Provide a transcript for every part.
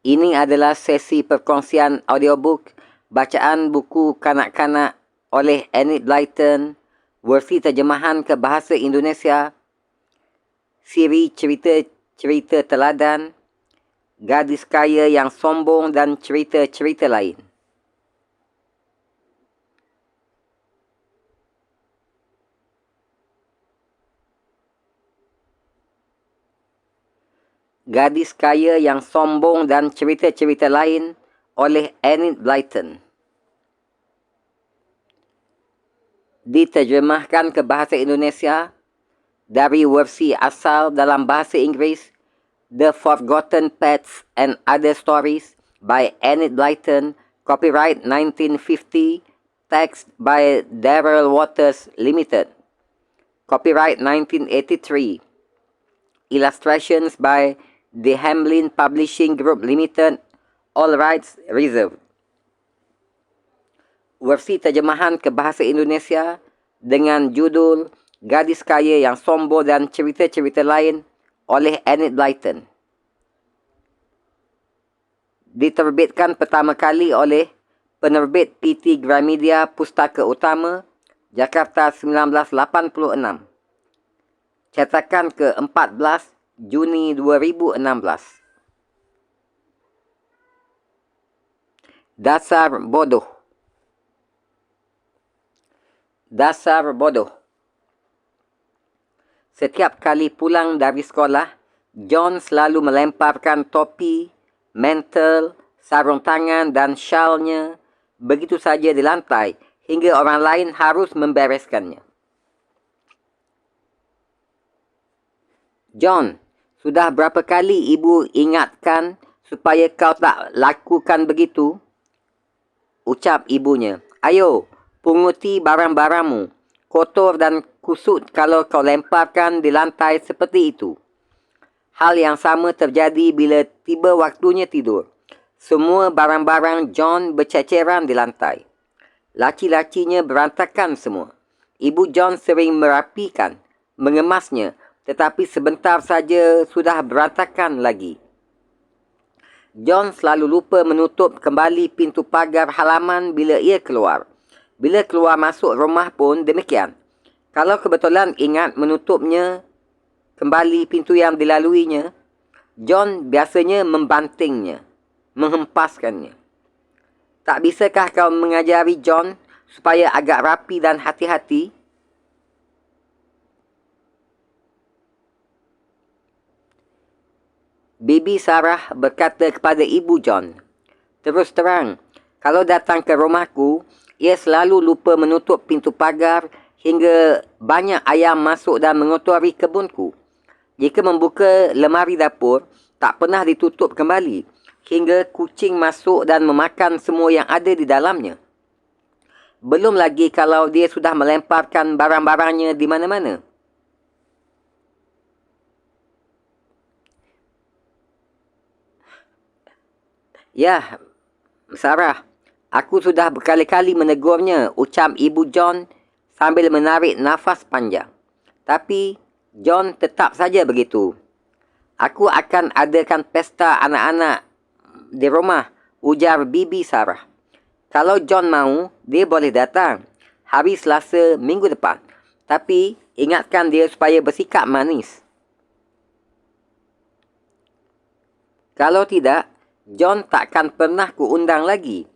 Ini adalah sesi perkongsian audiobook bacaan buku kanak-kanak oleh Enid Blyton, versi terjemahan ke bahasa Indonesia, siri cerita-cerita teladan, gadis kaya yang sombong dan cerita-cerita lain. Gadis Kaya yang Sombong dan Cerita-cerita Lain oleh Enid Blyton. Diterjemahkan ke bahasa Indonesia dari versi asal dalam bahasa Inggeris The Forgotten Pets and Other Stories by Enid Blyton, copyright 1950, text by Darrell Waters Limited, copyright 1983, illustrations by The Hamlin Publishing Group Limited, all rights reserved. Versi terjemahan ke bahasa Indonesia dengan judul Gadis Kaya yang Sombong dan Cerita-cerita Lain oleh Enid Blyton. Diterbitkan pertama kali oleh penerbit PT Gramedia Pustaka Utama, Jakarta 1986. Cetakan ke-14 Juni 2016. Dasar bodoh. Dasar bodoh. Setiap kali pulang dari sekolah, John selalu melemparkan topi, mantel, sarung tangan dan syalnya begitu saja di lantai hingga orang lain harus membereskannya. John, sudah berapa kali ibu ingatkan supaya kau tak lakukan begitu? Ucap ibunya. Ayo, punguti barang-barangmu. Kotor dan kusut kalau kau lemparkan di lantai seperti itu. Hal yang sama terjadi bila tiba waktunya tidur. Semua barang-barang John berceceran di lantai. Laci-lacinya berantakan semua. Ibu John sering merapikan, mengemasnya, tetapi sebentar saja sudah berantakan lagi. John selalu lupa menutup kembali pintu pagar halaman bila ia keluar. Bila keluar masuk rumah pun demikian. Kalau kebetulan ingat menutupnya kembali pintu yang dilaluinya, John biasanya membantingnya, menghempaskannya. Tak bisakah kau mengajari John supaya agak rapi dan hati-hati? Bibi Sarah berkata kepada Ibu John, terus terang, kalau datang ke rumahku, ia selalu lupa menutup pintu pagar hingga banyak ayam masuk dan mengotori kebunku. Jika membuka lemari dapur, tak pernah ditutup kembali, hingga kucing masuk dan memakan semua yang ada di dalamnya. Belum lagi kalau dia sudah melemparkan barang-barangnya di mana-mana. Ya, Sarah, aku sudah berkali-kali menegurnya, ucap Ibu John sambil menarik nafas panjang. Tapi John tetap saja begitu. Aku akan adakan pesta anak-anak di rumah, ujar Bibi Sarah. Kalau John mau, dia boleh datang. Hari Selasa minggu depan. Tapi ingatkan dia supaya bersikap manis. Kalau tidak, John takkan pernah kuundang lagi.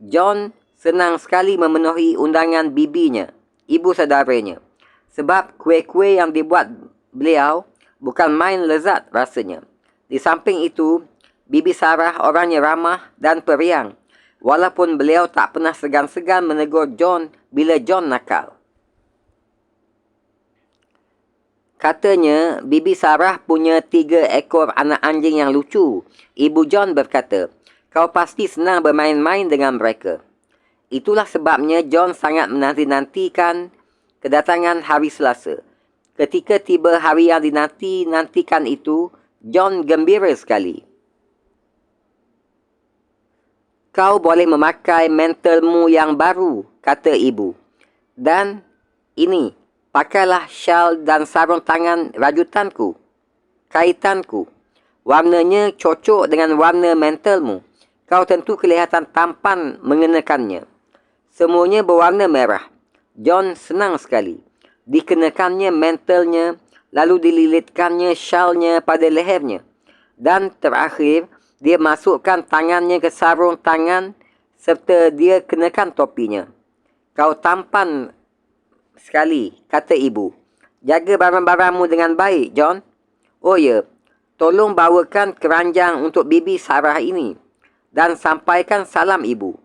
John senang sekali memenuhi undangan bibinya, ibu saudaranya. Sebab kuih-kuih yang dibuat beliau bukan main lezat rasanya. Di samping itu, Bibi Sarah orangnya ramah dan periang. Walaupun beliau tak pernah segan-segan menegur John bila John nakal. Katanya, Bibi Sarah punya 3 ekor anak anjing yang lucu. Ibu John berkata, kau pasti senang bermain-main dengan mereka. Itulah sebabnya John sangat menanti-nantikan kedatangan hari Selasa. Ketika tiba hari yang dinanti-nantikan itu, John gembira sekali. Kau boleh memakai mantelmu yang baru, kata ibu. Dan ini, pakailah syal dan sarung tangan rajutanku, kaitanku. Warnanya cocok dengan warna mentalmu. Kau tentu kelihatan tampan mengenakannya. Semuanya berwarna merah. John senang sekali. Dikenakannya mentalnya, lalu dililitkannya syalnya pada lehernya. Dan terakhir, dia masukkan tangannya ke sarung tangan serta dia kenakan topinya. Kau tampan sekali, kata ibu. Jaga barang-barangmu dengan baik, John. Oh ya, tolong bawakan keranjang untuk bibi Sarah ini. Dan sampaikan salam ibu.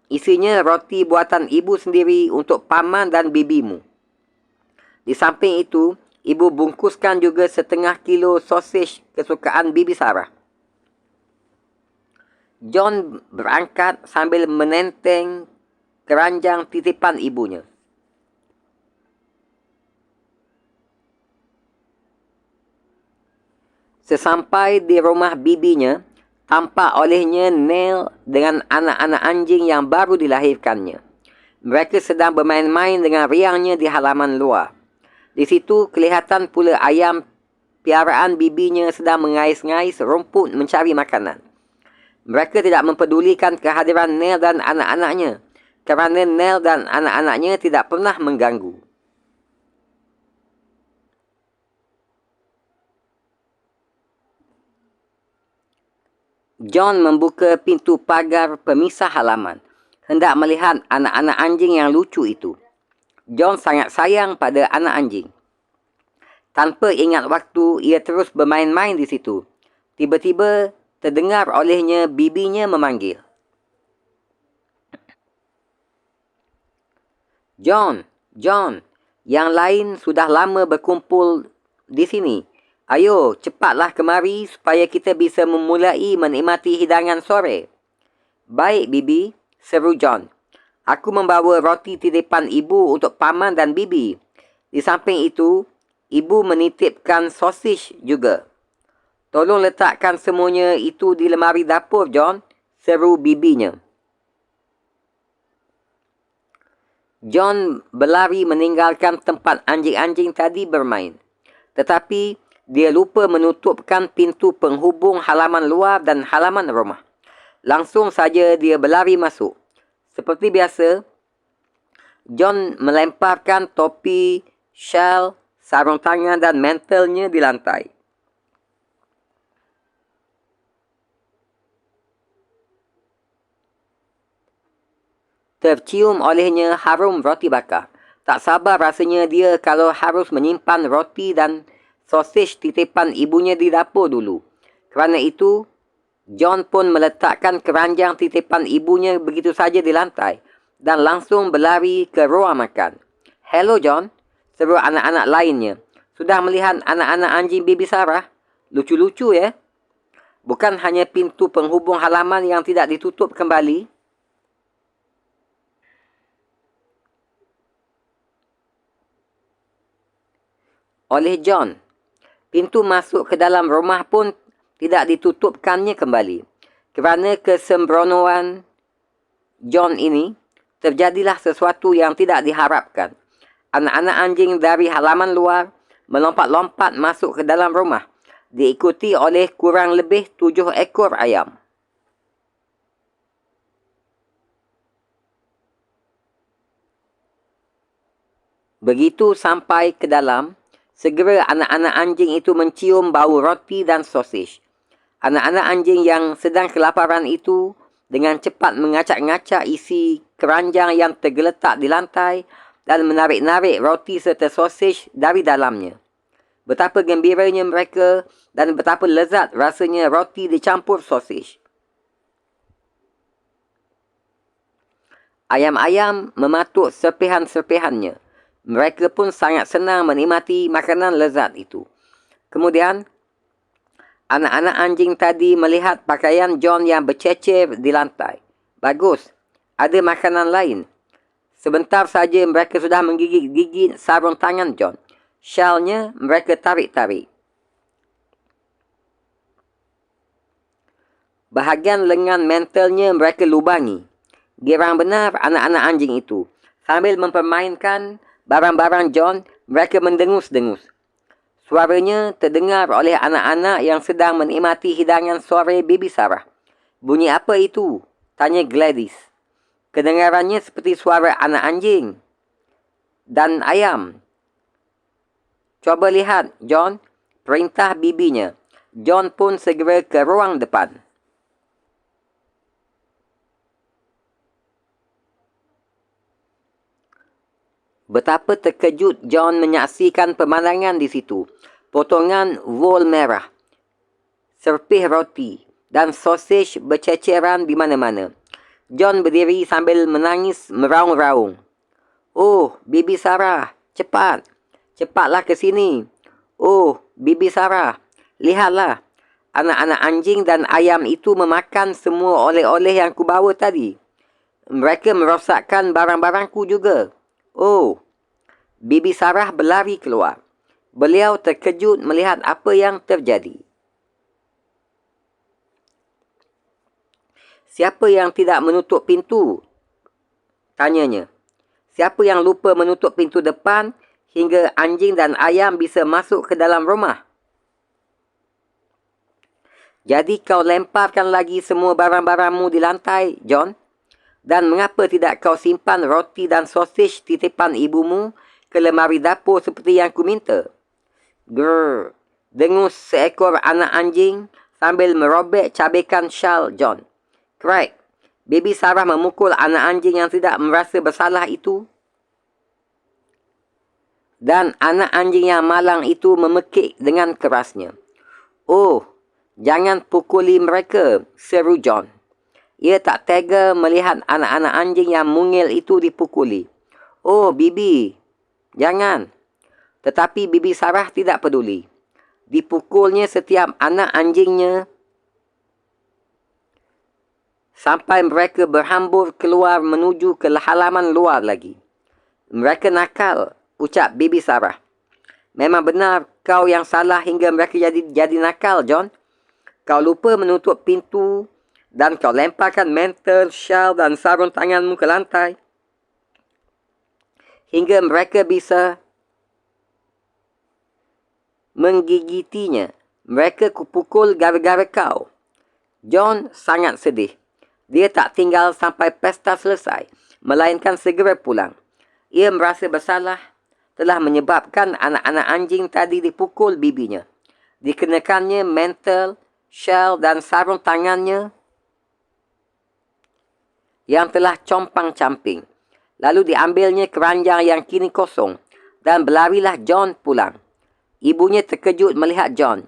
Isinya roti buatan ibu sendiri untuk paman dan bibimu. Di samping itu, ibu bungkuskan juga 1/2 kilo sosis kesukaan bibi Sarah. John berangkat sambil menenteng keranjang titipan ibunya. Sesampai di rumah bibinya, tampak olehnya Neil dengan anak-anak anjing yang baru dilahirkannya. Mereka sedang bermain-main dengan riangnya di halaman luar. Di situ kelihatan pula ayam piaraan bibinya sedang mengais-ngais rumput mencari makanan. Mereka tidak mempedulikan kehadiran Neil dan anak-anaknya, kerana Neil dan anak-anaknya tidak pernah mengganggu. John membuka pintu pagar pemisah halaman, hendak melihat anak-anak anjing yang lucu itu. John sangat sayang pada anak anjing. Tanpa ingat waktu, ia terus bermain-main di situ. Tiba-tiba, terdengar olehnya bibinya memanggil. John, John, yang lain sudah lama berkumpul di sini. Ayo, cepatlah kemari supaya kita bisa memulai menikmati hidangan sore. Baik, Bibi, seru John. Aku membawa roti titipan ibu untuk paman dan bibi. Di samping itu, ibu menitipkan sosis juga. Tolong letakkan semuanya itu di lemari dapur, John, seru bibinya. John berlari meninggalkan tempat anjing-anjing tadi bermain. Tetapi, dia lupa menutupkan pintu penghubung halaman luar dan halaman rumah. Langsung saja dia berlari masuk. Seperti biasa, John melemparkan topi, syal, sarung tangan dan mantelnya di lantai. Tercium olehnya harum roti bakar. Tak sabar rasanya dia kalau harus menyimpan roti dan sosis titipan ibunya di dapur dulu. Kerana itu, John pun meletakkan keranjang titipan ibunya begitu saja di lantai dan langsung berlari ke ruang makan. Hello John, seru anak-anak lainnya. Sudah melihat anak-anak anjing bibi Sarah? Lucu-lucu ya? Bukan hanya pintu penghubung halaman yang tidak ditutup kembali. Oleh John, pintu masuk ke dalam rumah pun tidak ditutupkannya kembali. Kerana kesembronoan John ini, terjadilah sesuatu yang tidak diharapkan. Anak-anak anjing dari halaman luar melompat-lompat masuk ke dalam rumah, diikuti oleh kurang lebih 7 ekor ayam. Begitu sampai ke dalam, segera anak-anak anjing itu mencium bau roti dan sosis. Anak-anak anjing yang sedang kelaparan itu dengan cepat mengacak-ngacak isi keranjang yang tergeletak di lantai dan menarik-narik roti serta sosis dari dalamnya. Betapa gembiranya mereka dan betapa lezat rasanya roti dicampur sosis. Ayam-ayam mematuk serpihan-serpihannya. Mereka pun sangat senang menikmati makanan lezat itu. Kemudian, anak-anak anjing tadi melihat pakaian John yang bercecer di lantai. Bagus, ada makanan lain. Sebentar saja mereka sudah menggigit-gigit sarung tangan John. Syalnya mereka tarik-tarik. Bahagian lengan mentalnya mereka lubangi. Girang benar anak-anak anjing itu. Sambil mempermainkan barang-barang John, mereka mendengus-dengus. Suaranya terdengar oleh anak-anak yang sedang menikmati hidangan sore Bibi Sarah. Bunyi apa itu? Tanya Gladys. Kedengarannya seperti suara anak anjing dan ayam. Coba lihat, John, perintah bibinya. John pun segera ke ruang depan. Betapa terkejut John menyaksikan pemandangan di situ. Potongan wol merah, serpih roti, dan sausage berceceran di mana-mana. John berdiri sambil menangis meraung-raung. Oh, Bibi Sarah, cepat. Cepatlah ke sini. Oh, Bibi Sarah, lihatlah. Anak-anak anjing dan ayam itu memakan semua oleh-oleh yang kubawa tadi. Mereka merosakkan barang-barangku juga. Oh, Bibi Sarah berlari keluar. Beliau terkejut melihat apa yang terjadi. Siapa yang tidak menutup pintu? Tanyanya. Siapa yang lupa menutup pintu depan hingga anjing dan ayam bisa masuk ke dalam rumah? Jadi kau lemparkan lagi semua barang-barangmu di lantai, John? Dan mengapa tidak kau simpan roti dan sausage titipan ibumu ke lemari dapur seperti yang ku minta? Grrr, dengus seekor anak anjing sambil merobek cabekan syal John. Crack, Bibi Sarah memukul anak anjing yang tidak merasa bersalah itu. Dan anak anjing yang malang itu memekik dengan kerasnya. Oh, jangan pukuli mereka, seru John. Ia tak tega melihat anak-anak anjing yang mungil itu dipukuli. Oh, Bibi, jangan. Tetapi Bibi Sarah tidak peduli. Dipukulnya setiap anak anjingnya sampai mereka berhambur keluar menuju ke halaman luar lagi. Mereka nakal, ucap Bibi Sarah. Memang benar kau yang salah hingga mereka jadi nakal, John. Kau lupa menutup pintu dan kau lemparkan mantel, shawl dan sarung tanganmu ke lantai. Hingga mereka bisa menggigitinya. Mereka kupukul gara-gara kau. John sangat sedih. Dia tak tinggal sampai pesta selesai, melainkan segera pulang. Ia merasa bersalah telah menyebabkan anak-anak anjing tadi dipukul bibinya. Dikenakannya mantel, shawl dan sarung tangannya yang telah compang-camping. Lalu diambilnya keranjang yang kini kosong dan berlarilah John pulang. Ibunya terkejut melihat John.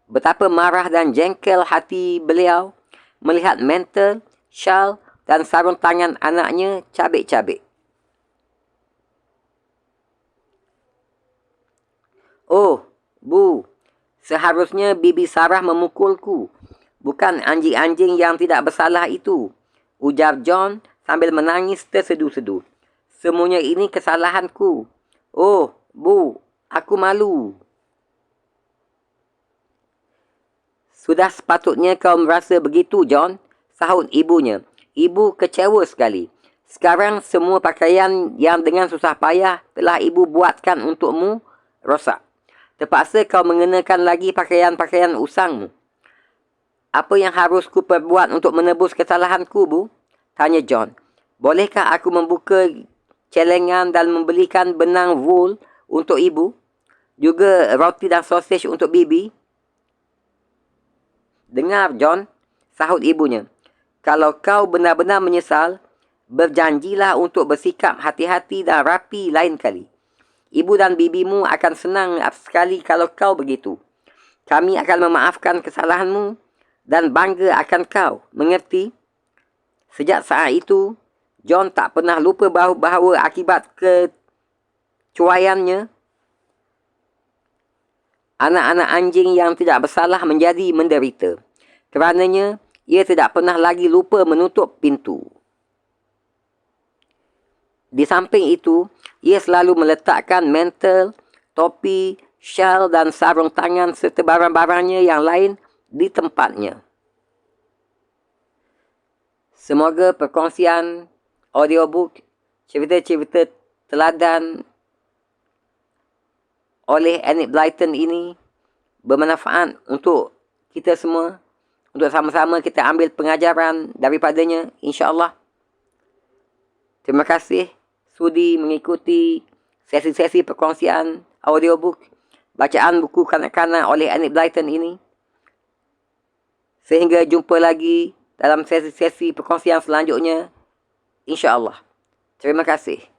Betapa marah dan jengkel hati beliau melihat mantel, shawl dan sarung tangan anaknya cabik-cabik. Oh, Bu, seharusnya Bibi Sarah memukulku, bukan anjing-anjing yang tidak bersalah itu, ujar John sambil menangis tersedu-sedu. Semuanya ini kesalahanku. Oh, Bu, aku malu. Sudah sepatutnya kau merasa begitu, John, sahut ibunya. Ibu kecewa sekali. Sekarang semua pakaian yang dengan susah payah telah ibu buatkan untukmu rosak. Terpaksa kau mengenakan lagi pakaian-pakaian usangmu. Apa yang harus ku perbuat untuk menebus kesalahanku, Bu? Tanya John. Bolehkah aku membuka celengan dan membelikan benang wool untuk ibu? Juga roti dan sausage untuk bibi? Dengar, John, sahut ibunya. Kalau kau benar-benar menyesal, berjanjilah untuk bersikap hati-hati dan rapi lain kali. Ibu dan bibimu akan senang sekali kalau kau begitu. Kami akan memaafkan kesalahanmu dan bangga akan kau. Mengerti? Sejak saat itu, John tak pernah lupa bahawa akibat kecuaiannya, anak-anak anjing yang tidak bersalah menjadi menderita. Kerananya, ia tidak pernah lagi lupa menutup pintu. Di samping itu, ia selalu meletakkan mantel, topi, shawl dan sarung tangan serta barang-barangnya yang lain di tempatnya. Semoga perkongsian audiobook cerita-cerita teladan oleh Enid Blyton ini bermanfaat untuk kita semua, untuk sama-sama kita ambil pengajaran daripadanya, insya-Allah. Terima kasih sudi mengikuti sesi-sesi perkongsian audiobook bacaan buku kanak-kanak oleh Enid Blyton ini. Sehingga jumpa lagi dalam sesi-sesi perkongsian selanjutnya, insya-Allah. Terima kasih.